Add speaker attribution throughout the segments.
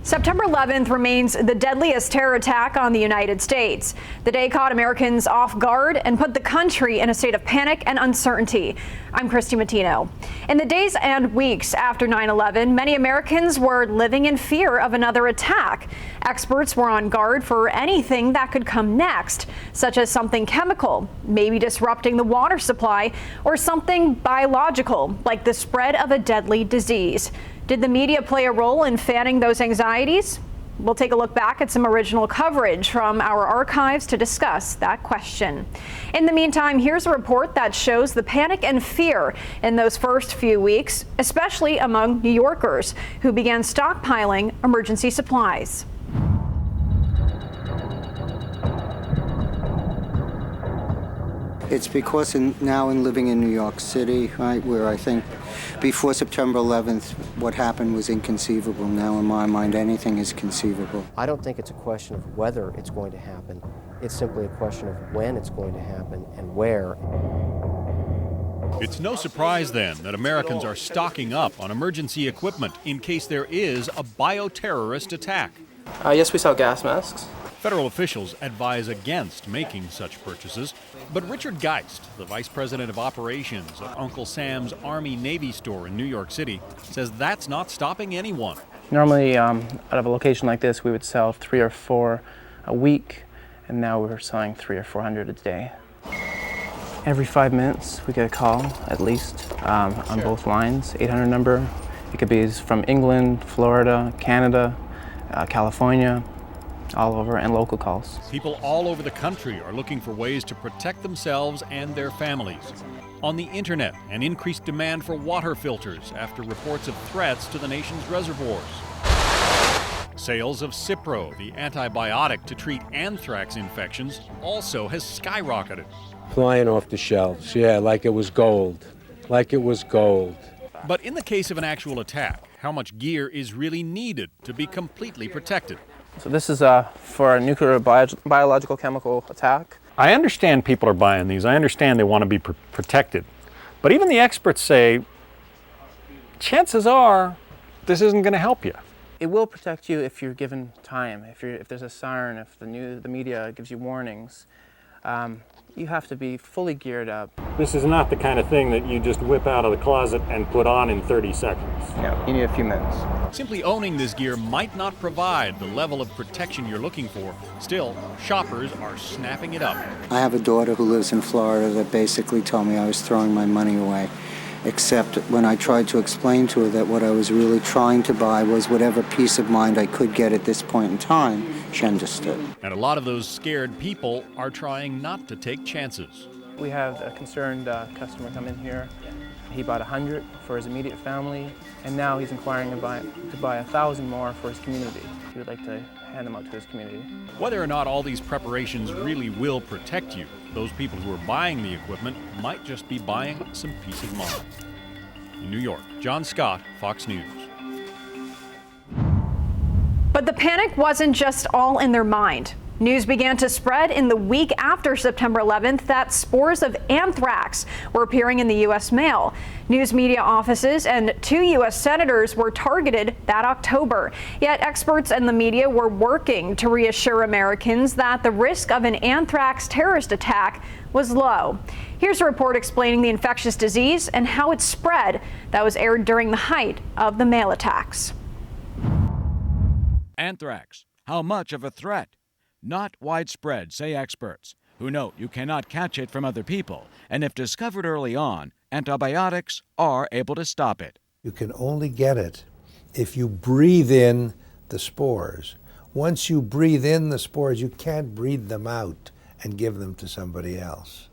Speaker 1: September 11th remains the deadliest terror attack on the United States. The day caught Americans off guard and put the country in a state of panic and uncertainty. I'm Christy Matino. In the days and weeks after 9/11, many Americans were living in fear of another attack. Experts were on guard for anything that could come next, such as something chemical, maybe disrupting the water supply, or something biological, like the spread of a deadly disease. Did the media play a role in fanning those anxieties? We'll take a look back at some original coverage from our archives to discuss that question. In the meantime, here's a report that shows the panic and fear in those first few weeks, especially among New Yorkers who began stockpiling emergency supplies.
Speaker 2: It's because now in living in New York City, right, where I think before September 11th, what happened was inconceivable. Now in my mind, anything is conceivable.
Speaker 3: I don't think it's a question of whether it's going to happen. It's simply a question of when it's going to happen and where.
Speaker 4: It's no surprise then that Americans are stocking up on emergency equipment in case there is a bioterrorist attack.
Speaker 5: Yes, we sell gas masks.
Speaker 4: Federal officials advise against making such purchases, but Richard Geist, the vice president of operations at Uncle Sam's Army-Navy store in New York City, says that's not stopping anyone.
Speaker 6: Normally, out of a location like this, we would sell 3 or 4 a week, and now we're selling 300 or 400 a day. Every 5 minutes, we get a call, at least, on both lines, 800 number. It could be from England, Florida, Canada, California, all over, and local calls.
Speaker 4: People all over the country are looking for ways to protect themselves and their families. On the internet, an increased demand for water filters after reports of threats to the nation's reservoirs. Sales of Cipro, the antibiotic to treat anthrax infections, also has skyrocketed.
Speaker 7: Flying off the shelves, yeah, like it was gold. Like it was gold.
Speaker 4: But in the case of an actual attack, how much gear is really needed to be completely protected?
Speaker 6: So this is for a nuclear biological chemical attack.
Speaker 8: I understand people are buying these. I understand they want to be protected. But even the experts say, chances are this isn't going to help you.
Speaker 6: It will protect you if you're given time, if there's a siren, if the media gives you warnings. You have to be fully geared up.
Speaker 8: This is not the kind of thing that you just whip out of the closet and put on in 30 seconds.
Speaker 6: Yeah, you need a few minutes.
Speaker 4: Simply owning this gear might not provide the level of protection you're looking for. Still, shoppers are snapping it up.
Speaker 2: I have a daughter who lives in Florida that basically told me I was throwing my money away, except when I tried to explain to her that what I was really trying to buy was whatever peace of mind I could get at this point in time, she understood.
Speaker 4: And a lot of those scared people are trying not to take chances.
Speaker 6: We have a concerned customer come in here. He bought 100 for his immediate family, and now he's inquiring to buy 1,000 more for his community. He would like to hand them out to his community.
Speaker 4: Whether or not all these preparations really will protect you, those people who are buying the equipment might just be buying some peace of mind. In New York, John Scott, Fox News.
Speaker 1: But the panic wasn't just all in their mind. News began to spread in the week after September 11th that spores of anthrax were appearing in the U.S. mail. News media offices and 2 U.S. senators were targeted that October. Yet experts and the media were working to reassure Americans that the risk of an anthrax terrorist attack was low. Here's a report explaining the infectious disease and how it spread that was aired during the height of the mail attacks.
Speaker 9: Anthrax, how much of a threat? Not widespread, say experts, who note you cannot catch it from other people, and if discovered early on, antibiotics are able to stop it.
Speaker 10: You can only get it if you breathe in the spores. Once you breathe in the spores, you can't breathe them out and give them to somebody else.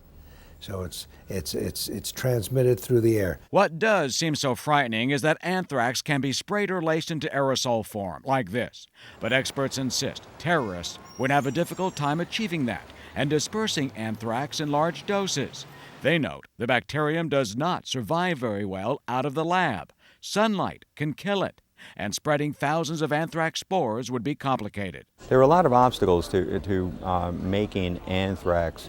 Speaker 10: So it's transmitted through the air.
Speaker 9: What does seem so frightening is that anthrax can be sprayed or laced into aerosol form, like this. But experts insist terrorists would have a difficult time achieving that and dispersing anthrax in large doses. They note the bacterium does not survive very well out of the lab. Sunlight can kill it. and spreading thousands of anthrax spores would be complicated.
Speaker 11: There are a lot of obstacles to making anthrax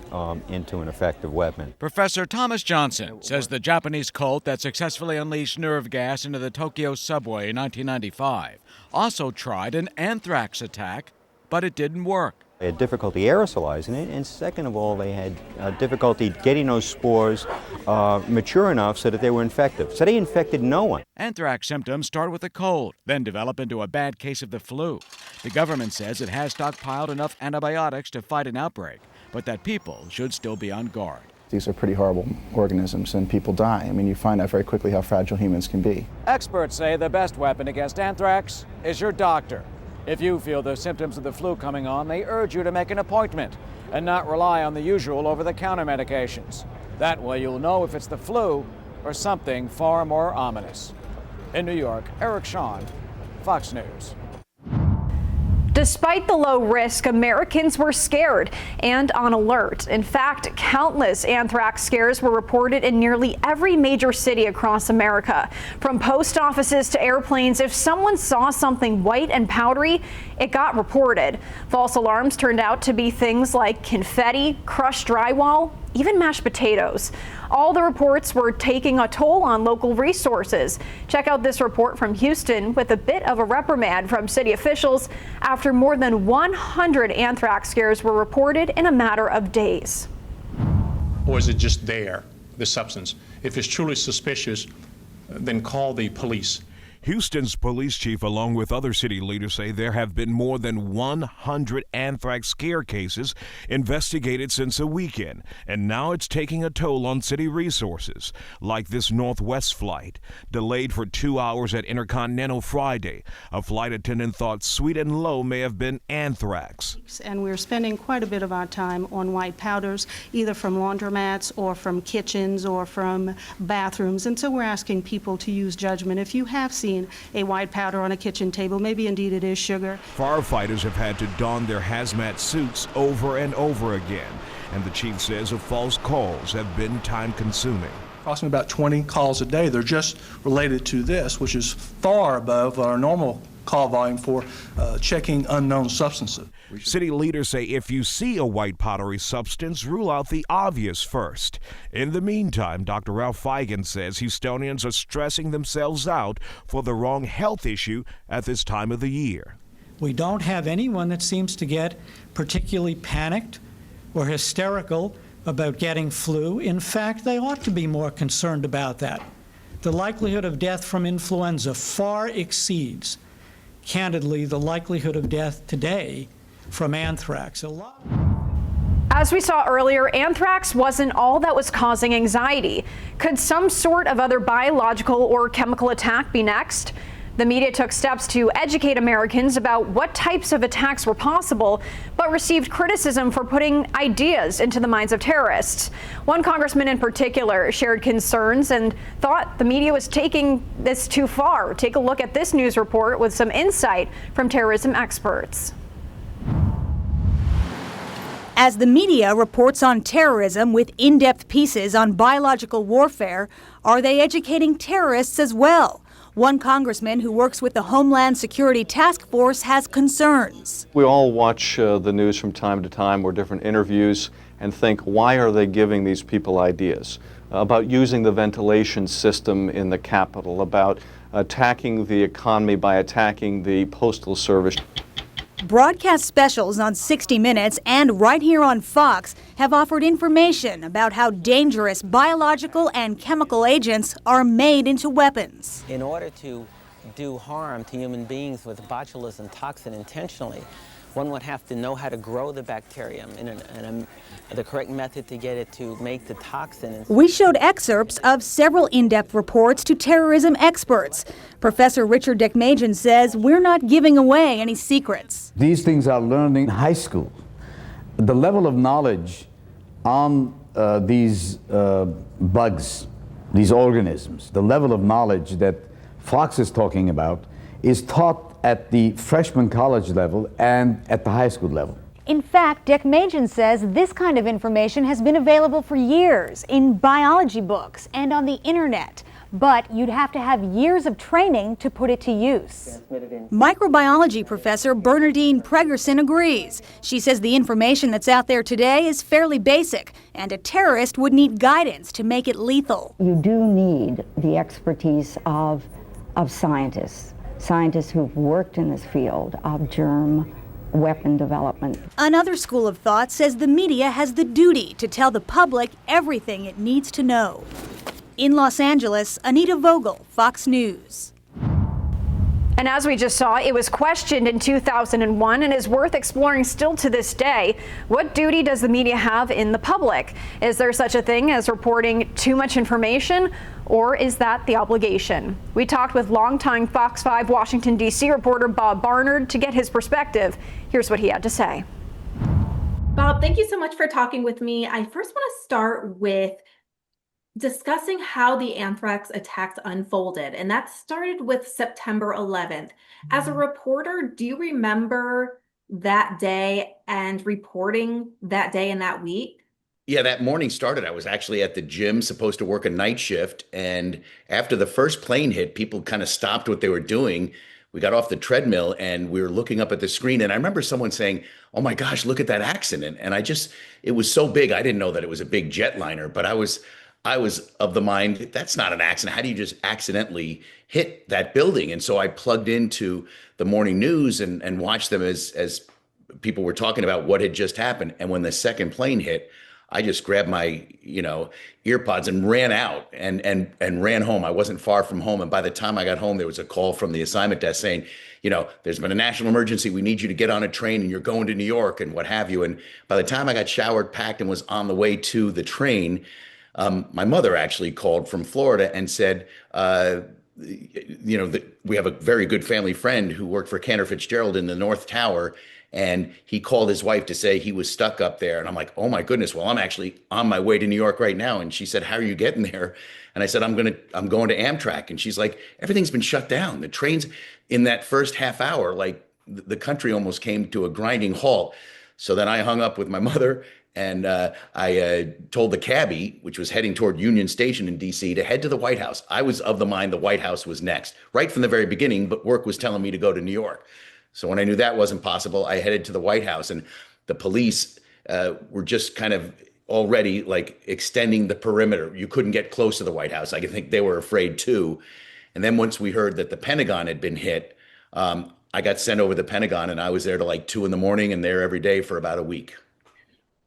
Speaker 11: into an effective weapon.
Speaker 9: Professor Thomas Johnson says the Japanese cult that successfully unleashed nerve gas into the Tokyo subway in 1995 also tried an anthrax attack, but it didn't work.
Speaker 11: They had difficulty aerosolizing it, and second of all, they had difficulty getting those spores mature enough so that they were infective. So they infected no one.
Speaker 9: Anthrax symptoms start with a cold, then develop into a bad case of the flu. The government says it has stockpiled enough antibiotics to fight an outbreak, but that people should still be on guard.
Speaker 12: These are pretty horrible organisms, and people die. I mean, you find out very quickly how fragile humans can be.
Speaker 9: Experts say the best weapon against anthrax is your doctor. If you feel the symptoms of the flu coming on, they urge you to make an appointment and not rely on the usual over-the-counter medications. That way you'll know if it's the flu or something far more ominous. In New York, Eric Shawn, Fox News.
Speaker 1: Despite the low risk, Americans were scared and on alert. In fact, countless anthrax scares were reported in nearly every major city across America. From post offices to airplanes, if someone saw something white and powdery, it got reported. False alarms turned out to be things like confetti, crushed drywall, even mashed potatoes. All the reports were taking a toll on local resources. Check out this report from Houston with a bit of a reprimand from city officials after more than 100 anthrax scares were reported in a matter of days.
Speaker 13: Or is it just there, the substance? If it's truly suspicious, then call the police.
Speaker 14: Houston's police chief, along with other city leaders, say there have been more than 100 anthrax scare cases investigated since the weekend, and now it's taking a toll on city resources, like this Northwest flight, delayed for 2 hours at Intercontinental Friday. A flight attendant thought sweet and low may have been anthrax.
Speaker 15: And we're spending quite a bit of our time on white powders, either from laundromats or from kitchens or from bathrooms, and so we're asking people to use judgment. If you have seen a white powder on a kitchen table, maybe indeed it is sugar.
Speaker 14: Firefighters have had to don their hazmat suits over and over again, and the chief says the false calls have been time-consuming.
Speaker 13: Approximately about 20 calls a day. They're just related to this, which is far above our normal call volume for checking unknown substances.
Speaker 14: City leaders say if you see a white powdery substance, rule out the obvious first. In the meantime, Dr. Ralph Feigin says Houstonians are stressing themselves out for the wrong health issue at this time of the year.
Speaker 16: We don't have anyone that seems to get particularly panicked or hysterical about getting flu. In fact, they ought to be more concerned about that. The likelihood of death from influenza far exceeds, candidly, the likelihood of death today from anthrax.
Speaker 1: As we saw earlier, anthrax wasn't all that was causing anxiety. Could some sort of other biological or chemical attack be next? The media took steps to educate Americans about what types of attacks were possible, but received criticism for putting ideas into the minds of terrorists. One congressman in particular shared concerns and thought the media was taking this too far. Take a look at this news report with some insight from terrorism experts.
Speaker 17: As the media reports on terrorism with in-depth pieces on biological warfare, are they educating terrorists as well? One congressman who works with the Homeland Security Task Force has concerns.
Speaker 18: We all watch the news from time to time or different interviews and think, why are they giving these people ideas about using the ventilation system in the Capitol, about attacking the economy by attacking the Postal Service?
Speaker 17: Broadcast specials on 60 Minutes and right here on Fox have offered information about how dangerous biological and chemical agents are made into weapons.
Speaker 19: In order to do harm to human beings with botulism toxin intentionally, one would have to know how to grow the bacterium and the correct method to get it to make the toxin.
Speaker 17: We showed excerpts of several in-depth reports to terrorism experts. Professor Richard Dekmajian says we're not giving away any secrets.
Speaker 20: These things are learned in high school. The level of knowledge on these bugs, these organisms, the level of knowledge that Fox is talking about is taught at the freshman college level and at the high school level.
Speaker 17: In fact, Dekmajian says this kind of information has been available for years in biology books and on the internet. but you'd have to have years of training to put it to use. Microbiology professor Bernardine Pregerson agrees. She says the information that's out there today is fairly basic, and a terrorist would need guidance to make it lethal.
Speaker 21: You do need the expertise of scientists who've worked in this field of germ weapon development.
Speaker 17: Another school of thought says the media has the duty to tell the public everything it needs to know. In Los Angeles, Anita Vogel, Fox News.
Speaker 1: And as we just saw, it was questioned in 2001 and is worth exploring still to this day. What duty does the media have in the public? Is there such a thing as reporting too much information, or is that the obligation? We talked with longtime Fox 5 Washington, D.C. reporter Bob Barnard to get his perspective. Here's what he had to say.
Speaker 22: Bob, thank you so much for talking with me. I first want to start with discussing how the anthrax attacks unfolded, and that started with September 11th. As a reporter, do you remember that day and reporting that day and that week?
Speaker 23: Yeah, that morning started. I was actually at the gym, supposed to work a night shift, and after the first plane hit, people kind of stopped what they were doing. We got off the treadmill and we were looking up at the screen, and I remember someone saying, "Oh my gosh, look at that accident." And it was so big, I didn't know that it was a big jetliner, but I was of the mind, that's not an accident. How do you just accidentally hit that building? And so I plugged into the morning news and watched them as people were talking about what had just happened. And when the second plane hit, I just grabbed my, earpods and ran out and ran home. I wasn't far from home. And by the time I got home, there was a call from the assignment desk saying, there's been a national emergency. We need you to get on a train and you're going to New York and what have you. And by the time I got showered, packed, and was on the way to the train, my mother actually called from Florida and said, that we have a very good family friend who worked for Cantor Fitzgerald in the North Tower. And he called his wife to say he was stuck up there. And I'm like, oh my goodness, well, I'm actually on my way to New York right now. And she said, how are you getting there? And I said, I'm going to Amtrak. And she's like, everything's been shut down. The trains in that first half hour, like the country almost came to a grinding halt. So then I hung up with my mother and I told the cabbie, which was heading toward Union Station in DC, to head to the White House. I was of the mind the White House was next, right from the very beginning, but work was telling me to go to New York. So when I knew that wasn't possible, I headed to the White House, and the police were just kind of already like extending the perimeter. You couldn't get close to the White House. I think they were afraid too. And then once we heard that the Pentagon had been hit, I got sent over to the Pentagon, and I was there till like 2 a.m. and there every day for about a week.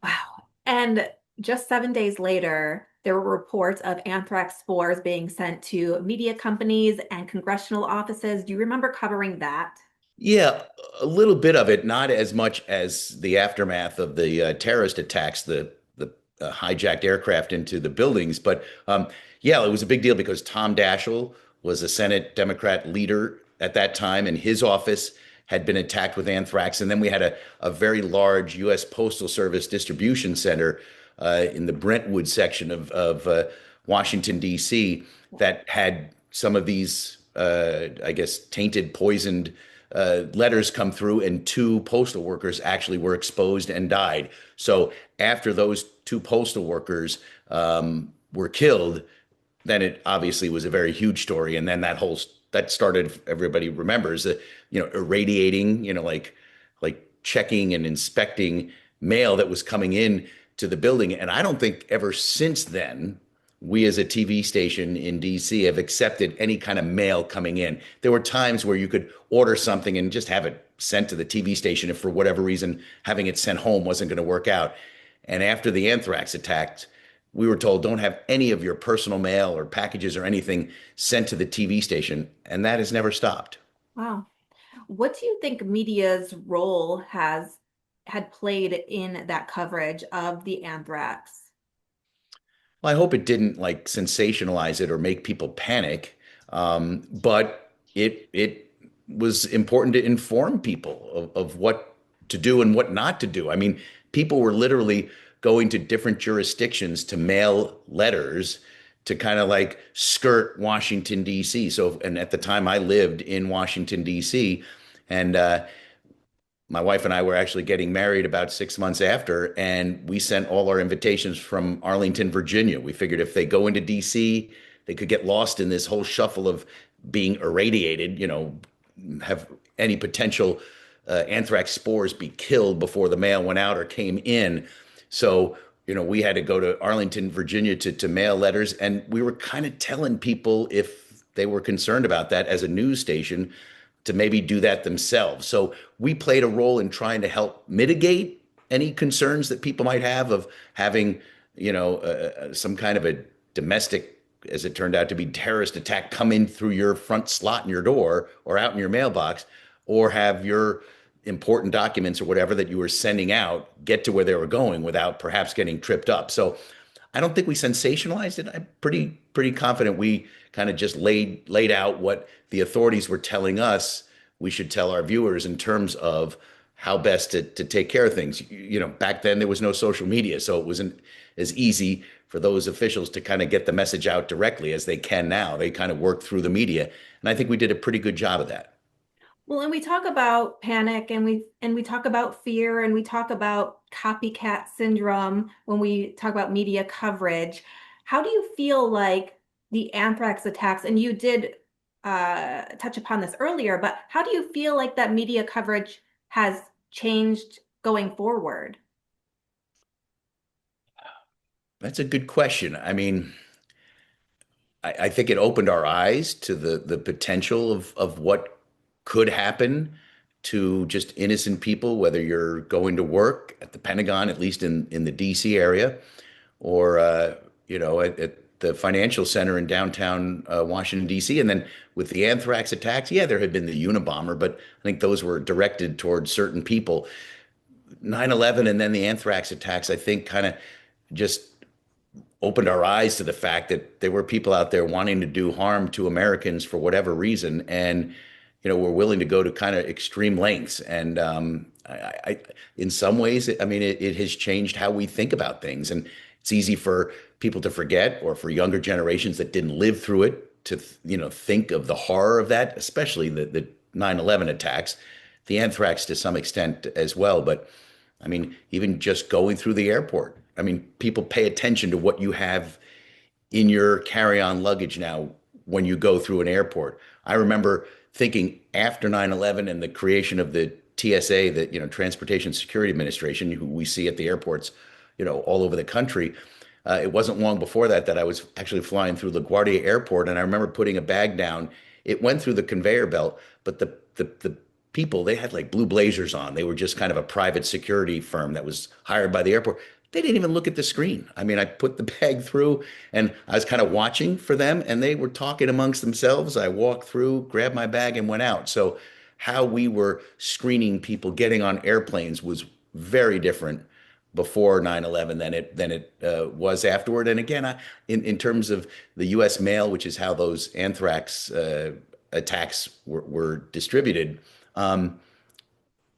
Speaker 22: Wow. And just 7 days later, there were reports of anthrax spores being sent to media companies and congressional offices. Do you remember covering that?
Speaker 23: Yeah, a little bit of it, not as much as the aftermath of the terrorist attacks, the hijacked aircraft into the buildings. But yeah, it was a big deal because Tom Daschle was a Senate Democrat leader at that time, and his office had been attacked with anthrax. And then we had a very large U.S. Postal Service distribution center in the Brentwood section of Washington, D.C. that had some of these, I guess, tainted, poisoned letters come through, and 2 postal workers actually were exposed and died. So after those 2 postal workers were killed, then it obviously was a very huge story. And then that started, if everybody remembers, irradiating, like checking and inspecting mail that was coming in to the building. And I don't think ever since then, we as a TV station in DC have accepted any kind of mail coming in. There were times where you could order something and just have it sent to the TV station if for whatever reason having it sent home wasn't going to work out. And after the anthrax attacks, we were told, don't have any of your personal mail or packages or anything sent to the TV station. And that has never stopped.
Speaker 22: Wow. What do you think media's role had played in that coverage of the anthrax?
Speaker 23: Well, I hope it didn't sensationalize it or make people panic. But it was important to inform people of what to do and what not to do. I mean, people were literally going to different jurisdictions to mail letters to kind of skirt Washington, D.C. And at the time I lived in Washington, D.C. and my wife and I were actually getting married about 6 months after, and we sent all our invitations from Arlington, Virginia. We figured if they go into D.C., they could get lost in this whole shuffle of being irradiated, have any potential anthrax spores be killed before the mail went out or came in. So, we had to go to Arlington, Virginia to mail letters, and we were kind of telling people, if they were concerned about that as a news station, to maybe do that themselves. So we played a role in trying to help mitigate any concerns that people might have of having, some kind of a domestic, as it turned out to be, terrorist attack come in through your front slot in your door or out in your mailbox, or have your important documents or whatever that you were sending out get to where they were going without perhaps getting tripped up. So I don't think we sensationalized it. I'm pretty confident we kind of just laid out what the authorities were telling us we should tell our viewers in terms of how best to take care of things. Back then there was no social media, so it wasn't as easy for those officials to kind of get the message out directly as they can now. They kind of worked through the media, and I think we did a pretty good job of that.
Speaker 22: Well, and we talk about panic, and we talk about fear, and we talk about copycat syndrome when we talk about media coverage. How do you feel like the anthrax attacks, and you did touch upon this earlier, but how do you feel like that media coverage has changed going forward?
Speaker 23: That's a good question. I mean, I think it opened our eyes to the potential of what could happen to just innocent people, whether you're going to work at the Pentagon, at least in the DC area, or at the financial center in downtown Washington, DC. And then with the anthrax attacks, yeah, there had been the Unabomber, but I think those were directed towards certain people. 9/11 and then the anthrax attacks, I think, kind of just opened our eyes to the fact that there were people out there wanting to do harm to Americans for whatever reason, and we're willing to go to kind of extreme lengths. And I in some ways, it has changed how we think about things, and it's easy for people to forget, or for younger generations that didn't live through it to think of the horror of that, especially the 9/11 attacks, the anthrax to some extent as well. But even just going through the airport, people pay attention to what you have in your carry-on luggage now when you go through an airport. I remember thinking after 9/11 and the creation of the TSA, the Transportation Security Administration, who we see at the airports, all over the country. It wasn't long before that I was actually flying through LaGuardia Airport, and I remember putting a bag down. It went through the conveyor belt, but the people, they had like blue blazers on. They were just kind of a private security firm that was hired by the airport. They didn't even look at the screen. I put the bag through, and I was kind of watching for them, and they were talking amongst themselves. I walked through, grabbed my bag, and went out. So how we were screening people getting on airplanes was very different before 9/11 than it was afterward. And again, in terms of the U.S. mail, which is how those anthrax attacks were distributed,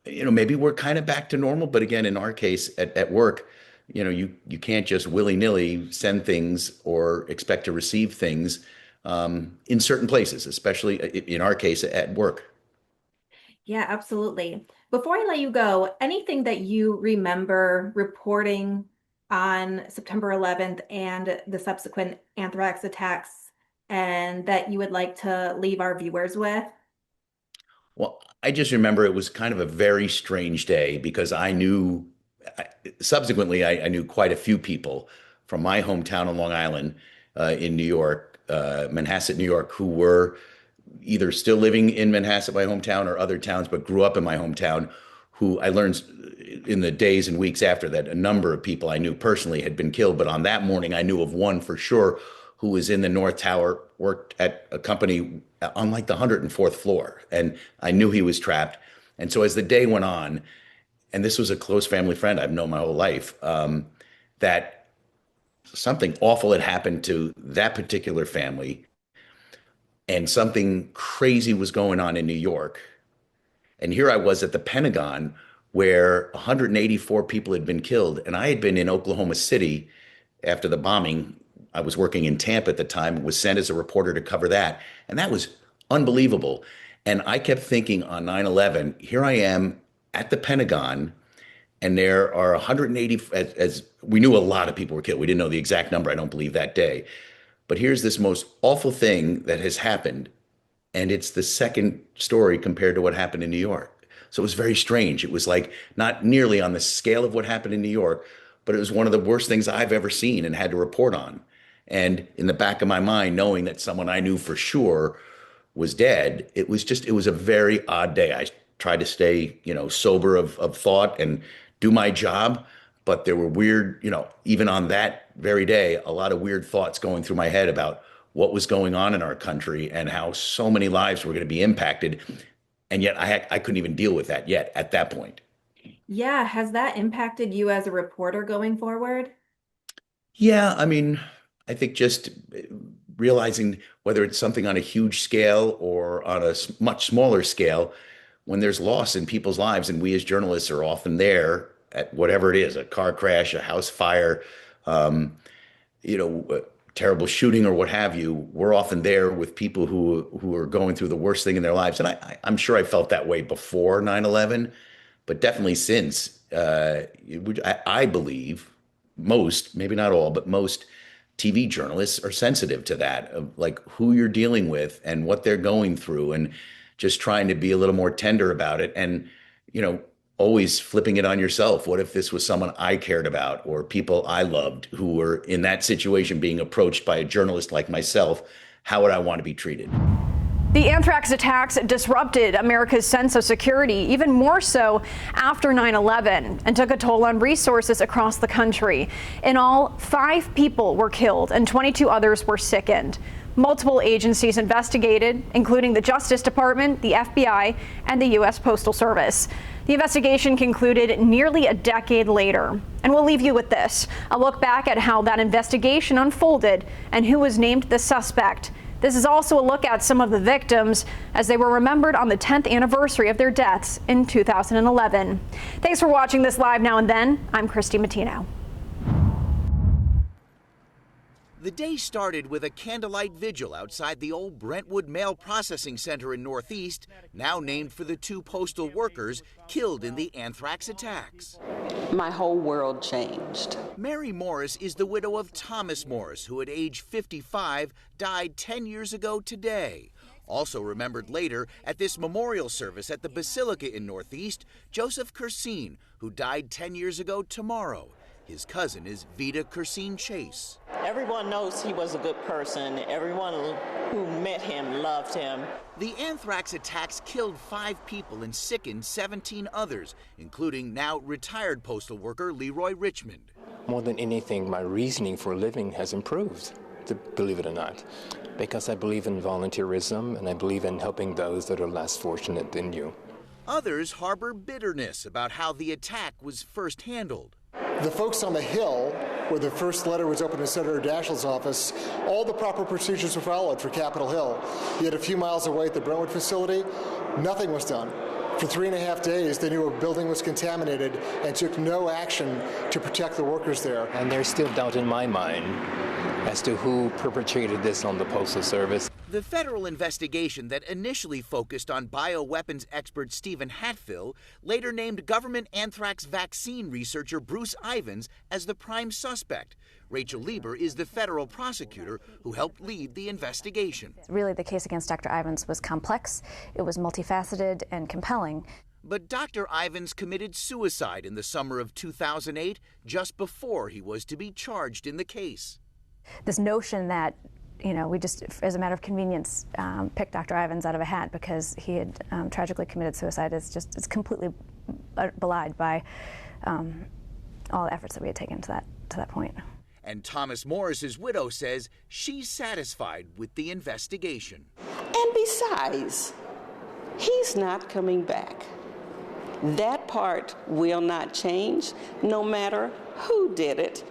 Speaker 23: maybe we're kind of back to normal. But again, in our case at work, you can't just willy-nilly send things or expect to receive things in certain places, especially in our case at work.
Speaker 22: Yeah, absolutely. Before I let you go, anything that you remember reporting on September 11th and the subsequent anthrax attacks, and that you would like to leave our viewers with?
Speaker 23: Well, I just remember it was kind of a very strange day because subsequently, I knew quite a few people from my hometown on Long Island in New York, Manhasset, New York, who were either still living in Manhasset, my hometown, or other towns, but grew up in my hometown, who I learned in the days and weeks after that a number of people I knew personally had been killed. But on that morning, I knew of one for sure who was in the North Tower, worked at a company on like the 104th floor. And I knew he was trapped. And so as the day went on, and this was a close family friend I've known my whole life, that something awful had happened to that particular family, and something crazy was going on in New York. And here I was at the Pentagon, where 184 people had been killed, and I had been in Oklahoma City after the bombing. I was working in Tampa at the time, was sent as a reporter to cover that, and that was unbelievable. And I kept thinking on 9/11, here I am at the Pentagon, and there are 180, as we knew a lot of people were killed. We didn't know the exact number, I don't believe, that day. But here's this most awful thing that has happened, and it's the second story compared to what happened in New York. So it was very strange. It was like not nearly on the scale of what happened in New York, but it was one of the worst things I've ever seen and had to report on. And in the back of my mind, knowing that someone I knew for sure was dead, it was a very odd day. I tried to stay, sober of thought and do my job, but there were weird, even on that very day, a lot of weird thoughts going through my head about what was going on in our country and how so many lives were going to be impacted. And yet I couldn't even deal with that yet at that point.
Speaker 22: Yeah, has that impacted you as a reporter going forward?
Speaker 23: Yeah, I mean, I think just realizing whether it's something on a huge scale or on a much smaller scale, when there's loss in people's lives, and we as journalists are often there at whatever it is, a car crash, a house fire, a terrible shooting or what have you, we're often there with people who are going through the worst thing in their lives. And I'm sure I felt that way before 9/11, but definitely since. I believe most, maybe not all, but most TV journalists are sensitive to that, of like who you're dealing with and what they're going through, and just trying to be a little more tender about it. And, always flipping it on yourself. What if this was someone I cared about or people I loved who were in that situation being approached by a journalist like myself? How would I want to be treated?
Speaker 1: The anthrax attacks disrupted America's sense of security, even more so after 9/11, and took a toll on resources across the country. In all, 5 people were killed and 22 others were sickened. Multiple agencies investigated, including the Justice Department, the FBI, and the U.S. Postal Service. The investigation concluded nearly a decade later. And we'll leave you with this: a look back at how that investigation unfolded and who was named the suspect. This is also a look at some of the victims as they were remembered on the 10th anniversary of their deaths in 2011. Thanks for watching this Live Now and Then. I'm Christy Matino.
Speaker 3: The day started with a candlelight vigil outside the old Brentwood Mail Processing Center in Northeast, now named for the 2 postal workers killed in the anthrax attacks.
Speaker 5: My whole world changed.
Speaker 3: Mary Morris is the widow of Thomas Morris, who at age 55 died 10 years ago today. Also remembered later at this memorial service at the Basilica in Northeast, Joseph Cursine, who died 10 years ago tomorrow. His cousin is Vita Cursine Chase.
Speaker 5: Everyone knows he was a good person. Everyone who met him loved him.
Speaker 3: The anthrax attacks killed 5 people and sickened 17 others, including now retired postal worker Leroy Richmond.
Speaker 7: More than anything, my reasoning for living has improved, believe it or not, because I believe in volunteerism and I believe in helping those that are less fortunate than you.
Speaker 3: Others harbor bitterness about how the attack was first handled.
Speaker 24: The folks on the Hill, where the first letter was opened in Senator Daschle's office, all the proper procedures were followed for Capitol Hill. Yet a few miles away at the Brentwood facility, nothing was done. For 3.5 days, they knew a building was contaminated and took no action to protect the workers there.
Speaker 7: And there's still doubt in my mind as to who perpetrated this on the Postal Service.
Speaker 3: The federal investigation that initially focused on bioweapons expert Stephen Hatfill later named government anthrax vaccine researcher Bruce Ivins as the prime suspect. Rachel Lieber is the federal prosecutor who helped lead the investigation.
Speaker 25: Really, the case against Dr. Ivins was complex, it was multifaceted and compelling.
Speaker 3: But Dr. Ivins committed suicide in the summer of 2008, just before he was to be charged in the case.
Speaker 25: This notion that we just, as a matter of convenience, picked Dr. Ivins out of a hat because he had tragically committed suicide it's completely belied by all the efforts that we had taken to that point.
Speaker 3: And Thomas Morris's widow says she's satisfied with the investigation.
Speaker 5: And besides, he's not coming back. That part will not change, no matter who did it